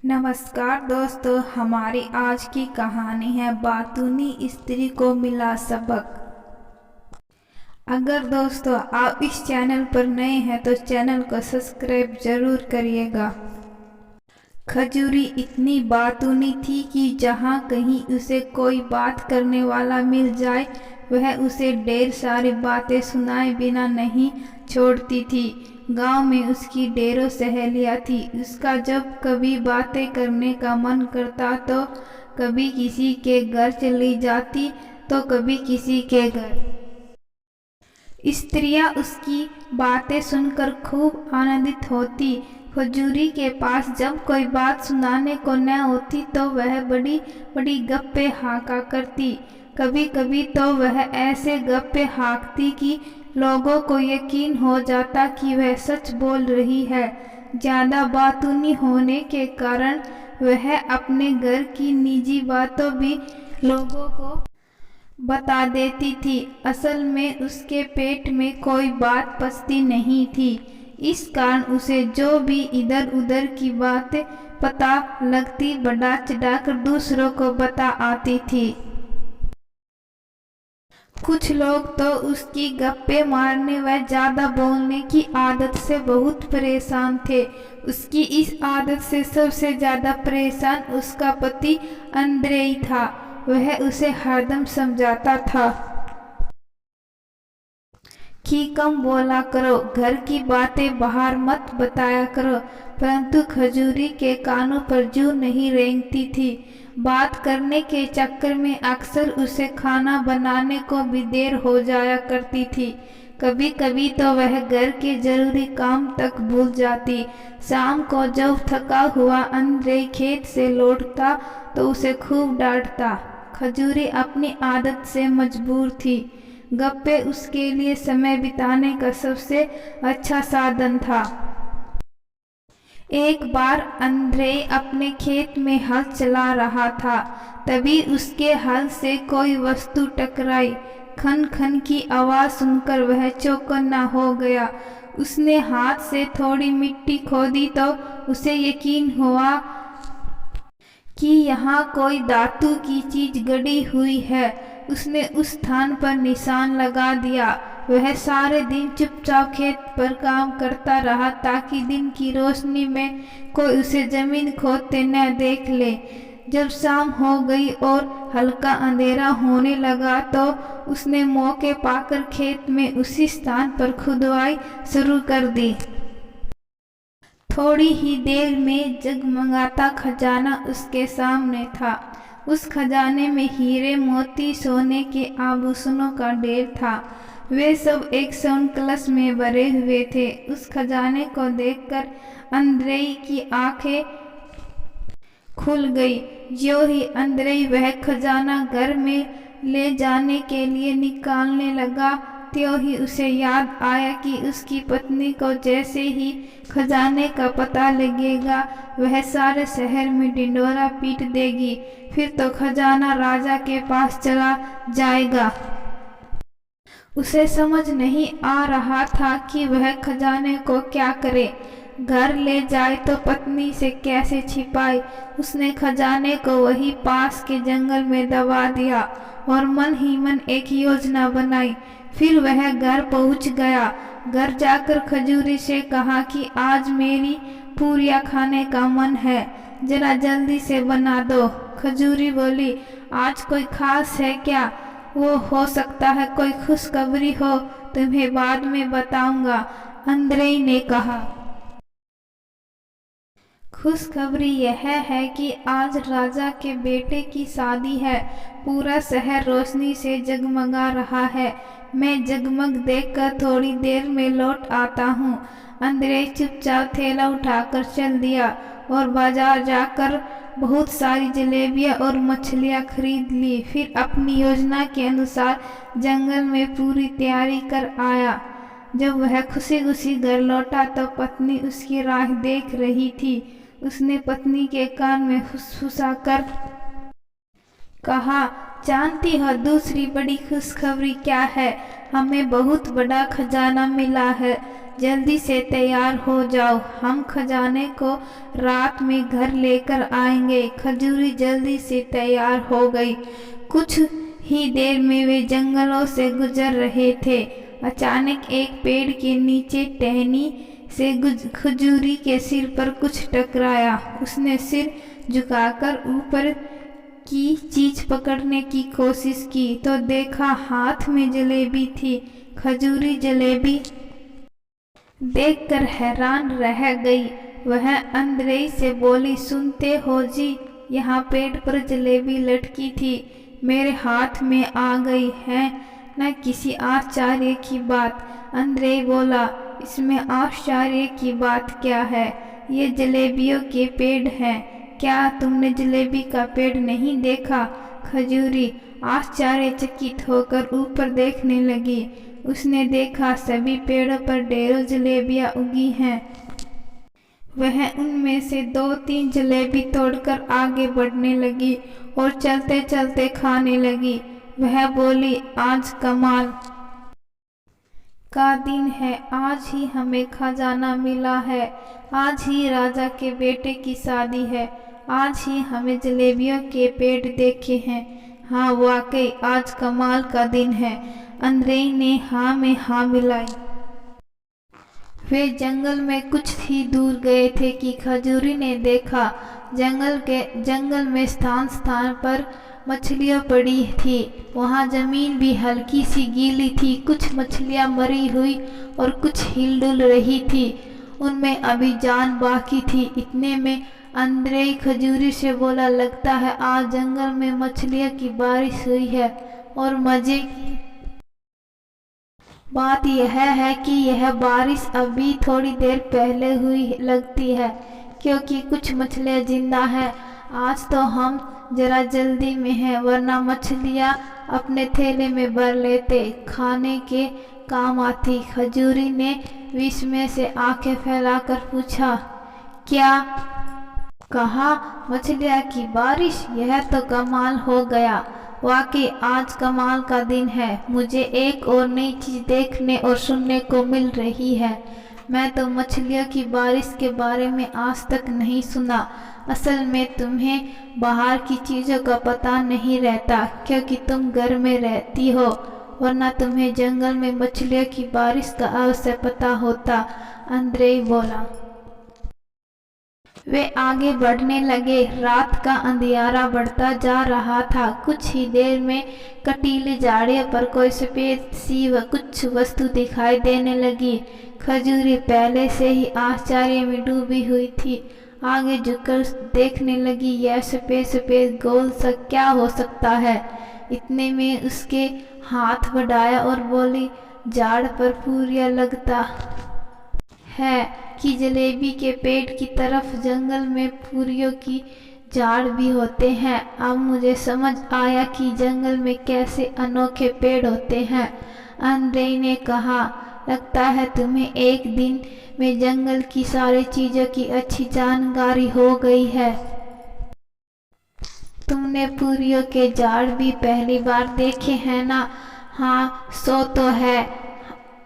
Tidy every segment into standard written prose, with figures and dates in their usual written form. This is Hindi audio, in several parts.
नमस्कार दोस्तों, हमारी आज की कहानी है बातूनी स्त्री को मिला सबक। अगर दोस्तों आप इस चैनल पर नए हैं तो चैनल को सब्सक्राइब जरूर करिएगा। खजूरी इतनी बातूनी थी कि जहाँ कहीं उसे कोई बात करने वाला मिल जाए वह उसे ढेर सारी बातें सुनाए बिना नहीं छोड़ती थी। गांव में उसकी ढेरों सहेलियां थी। उसका जब कभी बातें करने का मन करता तो कभी किसी के घर चली जाती तो कभी किसी के घर। स्त्रियां उसकी बातें सुनकर खूब आनंदित होती। खजूरी के पास जब कोई बात सुनाने को न होती तो वह बड़ी बड़ी गप्पे हाँका करती। कभी कभी तो वह ऐसे गप्पे हाँकती कि लोगों को यकीन हो जाता कि वह सच बोल रही है। ज़्यादा बातूनी होने के कारण वह अपने घर की निजी बातों भी लोगों को बता देती थी। असल में उसके पेट में कोई बात पचती नहीं थी। इस कारण उसे जो भी इधर उधर की बातें पता लगती बढ़ा चढ़ाकर दूसरों को बता आती थी। कुछ लोग तो उसकी गप्पे मारने व ज्यादा बोलने की आदत से बहुत परेशान थे। उसकी इस आदत से सबसे ज्यादा परेशान उसका पति अंद्रेई था। वह उसे हरदम समझाता था कि कम बोला करो, घर की बातें बाहर मत बताया करो, परंतु खजूरी के कानों पर जूं नहीं रेंगती थी। बात करने के चक्कर में अक्सर उसे खाना बनाने को भी देर हो जाया करती थी। कभी कभी तो वह घर के जरूरी काम तक भूल जाती। शाम को जब थका हुआ अंद्रेई खेत से लौटता तो उसे खूब डांटता। खजूरी अपनी आदत से मजबूर थी। गप्पे उसके लिए समय बिताने का सबसे अच्छा साधन था। एक बार अंद्रेई अपने खेत में हल चला रहा था। तभी उसके हल से कोई वस्तु टकराई। खन खन की आवाज सुनकर वह चौकन्ना हो गया। उसने हाथ से थोड़ी मिट्टी खोदी तो उसे यकीन हुआ कि यहाँ कोई धातु की चीज गड़ी हुई है। उसने उस स्थान पर निशान लगा दिया। वह सारे दिन चुपचाप खेत पर काम करता रहा ताकि दिन की रोशनी में कोई उसे जमीन खोदते न देख ले। जब शाम हो गई और हल्का अंधेरा होने लगा तो उसने मौके पाकर खेत में उसी स्थान पर खुदाई शुरू कर दी। थोड़ी ही देर में जगमगाता खजाना उसके सामने था। उस खजाने में हीरे मोती सोने के आभूषणों का ढेर था। वे सब एक स्वर्ण कलश में भरे हुए थे। उस खजाने को देखकर अंद्रेई की आंखें खुल गई। ज्यों ही अंद्रेई वह खजाना घर में ले जाने के लिए निकालने लगा त्यों ही उसे याद आया कि उसकी पत्नी को जैसे ही खजाने का पता लगेगा वह सारे शहर में ढिंढोरा पीट देगी। फिर तो खजाना राजा के पास चला जाएगा। उसे समझ नहीं आ रहा था कि वह खजाने को क्या करे। घर ले जाए तो पत्नी से कैसे छिपाए। उसने खजाने को वही पास के जंगल में दबा दिया और मन ही मन एक योजना बनाई। फिर वह घर पहुंच गया। घर जाकर खजूरी से कहा कि आज मेरी पूरियां खाने का मन है, जरा जल्दी से बना दो। खजूरी बोली, आज कोई खास है क्या? वो हो सकता है कोई खुशखबरी हो, तुम्हें बाद में बताऊंगा, अंद्रेई ने कहा। खुशखबरी यह है कि आज राजा के बेटे की शादी है। पूरा शहर रोशनी से जगमगा रहा है। मैं जगमग देखकर थोड़ी देर में लौट आता हूँ। अंद्रेई चुपचाप थैला उठाकर चल दिया और बाजार जाकर बहुत सारी जलेबियाँ और मछलियाँ खरीद ली। फिर अपनी योजना के अनुसार जंगल में पूरी तैयारी कर आया। जब वह खुशी खुशी घर लौटा तो पत्नी उसकी राह देख रही थी। उसने पत्नी के कान में फुसफुसाकर कहा, जानती हो दूसरी बड़ी खुशखबरी क्या है? हमें बहुत बड़ा खजाना मिला है जल्दी से तैयार हो जाओ, हम खजाने को रात में घर लेकर आएंगे। खजूरी जल्दी से तैयार हो गई। कुछ ही देर में वे जंगलों से गुजर रहे थे। अचानक एक पेड़ के नीचे टहनी से खजूरी के सिर पर कुछ टकराया। उसने सिर झुकाकर ऊपर की चीज पकड़ने की कोशिश की तो देखा हाथ में जलेबी थी। खजूरी जलेबी देखकर हैरान रह गई। वह अंद्रेई से बोली, सुनते हो जी, यहाँ पेड़ पर जलेबी लटकी थी, मेरे हाथ में आ गई है न किसी आश्चर्य की बात। अंद्रेई बोला, इसमें आश्चर्य की बात क्या है, ये जलेबियों के पेड़ हैं, क्या तुमने जलेबी का पेड़ नहीं देखा? खजूरी आश्चर्यचकित होकर ऊपर देखने लगी। उसने देखा सभी पेड़ों पर ढेरों जलेबियां उगी हैं। वह उनमें से 2-3 जलेबी तोड़कर आगे बढ़ने लगी और चलते चलते खाने लगी। वह बोली, आज कमाल का दिन है, आज ही हमें खजाना मिला है, आज ही राजा के बेटे की शादी है, आज ही हमें जलेबियों के पेड़ देखे हैं। हाँ वाकई आज कमाल का दिन है। अंद्रेई ने हाँ में हाँ मिलाई। वे जंगल में कुछ ही दूर गए थे कि खजूरी ने देखा जंगल में स्थान स्थान पर मछलियाँ पड़ी थी। वहाँ जमीन भी हल्की सी गीली थी। कुछ मछलियाँ मरी हुई और कुछ हिलडुल रही थी। उनमें अभी जान बाकी थी। इतने में अंद्रेई खजूरी से बोला, लगता है आज जंगल में मछलियों की बारिश हुई है। और मजे की बात यह है कि यह बारिश अभी थोड़ी देर पहले हुई लगती है, क्योंकि कुछ मछलियाँ जिंदा हैं। आज तो हम जरा जल्दी में हैं, वरना मछलियाँ अपने थैले में भर लेते, खाने के काम आती। खजूरी ने विस्मय से आंखें फैलाकर पूछा, क्या कहा? मछलियाँ की बारिश? यह तो कमाल हो गया। वाकई आज कमाल का दिन है। मुझे एक और नई चीज़ देखने और सुनने को मिल रही है। मैं तो मछलियों की बारिश के बारे में आज तक नहीं सुना। असल में तुम्हें बाहर की चीज़ों का पता नहीं रहता, क्योंकि तुम घर में रहती हो, वरना तुम्हें जंगल में मछलियों की बारिश का अवश्य पता होता। अंद्रेई बोला। वे आगे बढ़ने लगे। रात का अंधियारा बढ़ता जा रहा था। कुछ ही देर में कटीली झाड़ियों पर कोई सफेद सी कुछ वस्तु दिखाई देने लगी। खजूरी पहले से ही आश्चर्य में डूबी हुई थी। आगे झुककर देखने लगी, यह सफेद सफेद गोल सा क्या हो सकता है। इतने में उसके हाथ बढ़ाया और बोली, झाड़ पर पूरिया लगता है कि जलेबी के पेड़ की तरफ जंगल में पूरियों की झाड़ भी होते हैं। अब मुझे समझ आया कि जंगल में कैसे अनोखे पेड़ होते हैं। अंद्रेई ने कहा, लगता है तुम्हें एक दिन में जंगल की सारी चीज़ों की अच्छी जानकारी हो गई है। तुमने पूरियों के झाड़ भी पहली बार देखे हैं ना? हाँ, सो तो है।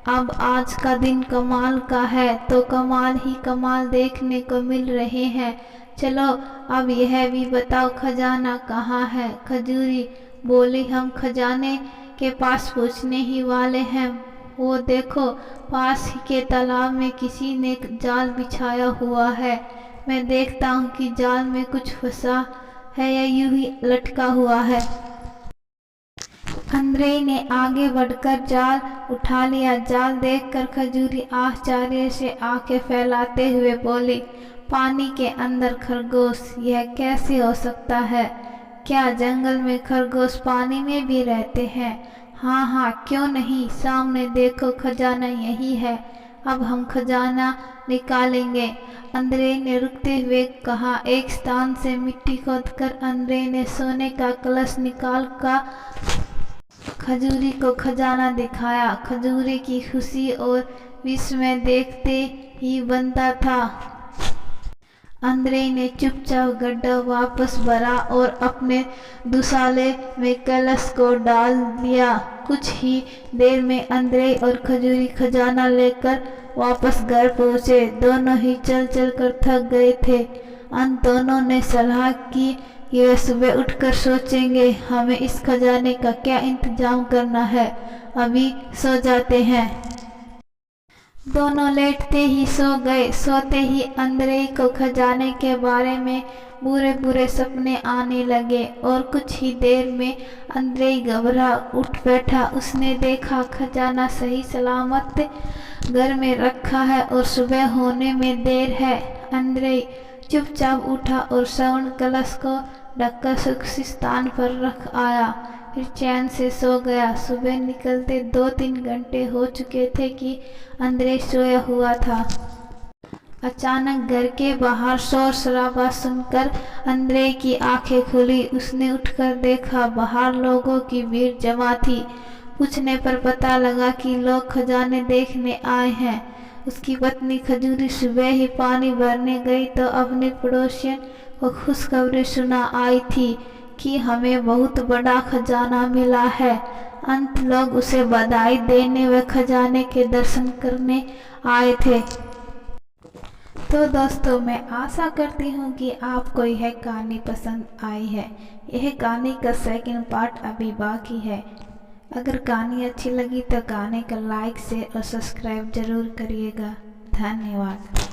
अब आज का दिन कमाल का है, तो कमाल ही कमाल देखने को मिल रहे हैं। चलो अब यह भी बताओ, खजाना कहाँ है? खजूरी बोली, हम खजाने के पास पहुँचने ही वाले हैं। वो देखो, पास ही के तालाब में किसी ने जाल बिछाया हुआ है। मैं देखता हूँ कि जाल में कुछ फंसा है या यूं ही लटका हुआ है। अंद्रेई ने आगे बढ़कर जाल उठा लिया। जाल देखकर खजूरी आश्चर्य से आंखें फैलाते हुए बोली, पानी के अंदर खरगोश, यह कैसे हो सकता है? क्या जंगल में खरगोश पानी में भी रहते हैं? हाँ हाँ, क्यों नहीं, सामने देखो, खजाना यही है। अब हम खजाना निकालेंगे। अंद्रेई ने रुकते हुए कहा। एक स्थान से मिट्टी खोदकर अंद्रेई ने सोने का कलश निकाल कर खजूरी को खजाना दिखाया। खजूरी की खुशी और विस्मय देखते ही बनता था। अंद्रेई ने चुपचाप गड्ढा वापस भरा और अपने दुसाले में कलश को डाल दिया। कुछ ही देर में अंद्रेई और खजूरी खजाना लेकर वापस घर पहुँचे। दोनों ही चल चल कर थक गए थे। अंत दोनों ने सलाह की कि वे सुबह उठकर सोचेंगे हमें इस खजाने का क्या इंतजाम करना है, अभी सो जाते हैं। दोनों लेटते ही सो गए। सोते ही अंद्रेई को खजाने के बारे में बुरे बुरे सपने आने लगे और कुछ ही देर में अंद्रेई घबरा उठ बैठा। उसने देखा खजाना सही सलामत घर में रखा है और सुबह होने में देर है। अंद्रेई चुपचाप उठा और स्वर्ण कलश को ढककर सुरक्षित स्थान पर रख आया। फिर चैन से सो गया। सुबह निकलते 2-3 घंटे हो चुके थे कि अंद्रेई सोया हुआ था। अचानक घर के बाहर शोर शराबा सुनकर अंद्रेई की आंखें खुली। उसने उठकर देखा बाहर लोगों की भीड़ जमा थी। पूछने पर पता लगा कि लोग खजाने देखने आए हैं। उसकी पत्नी खजूरी सुबह ही पानी भरने गई तो अपने पड़ोसियों को खुशखबरी सुना आई थी कि हमें बहुत बड़ा खजाना मिला है। अंत लोग उसे बधाई देने व खजाने के दर्शन करने आए थे। तो दोस्तों, मैं आशा करती हूँ कि आपको यह कहानी पसंद आई है। यह कहानी का सेकंड पार्ट अभी बाकी है। अगर कहानी अच्छी लगी तो कहानी को लाइक शेयर और सब्सक्राइब जरूर करिएगा। धन्यवाद।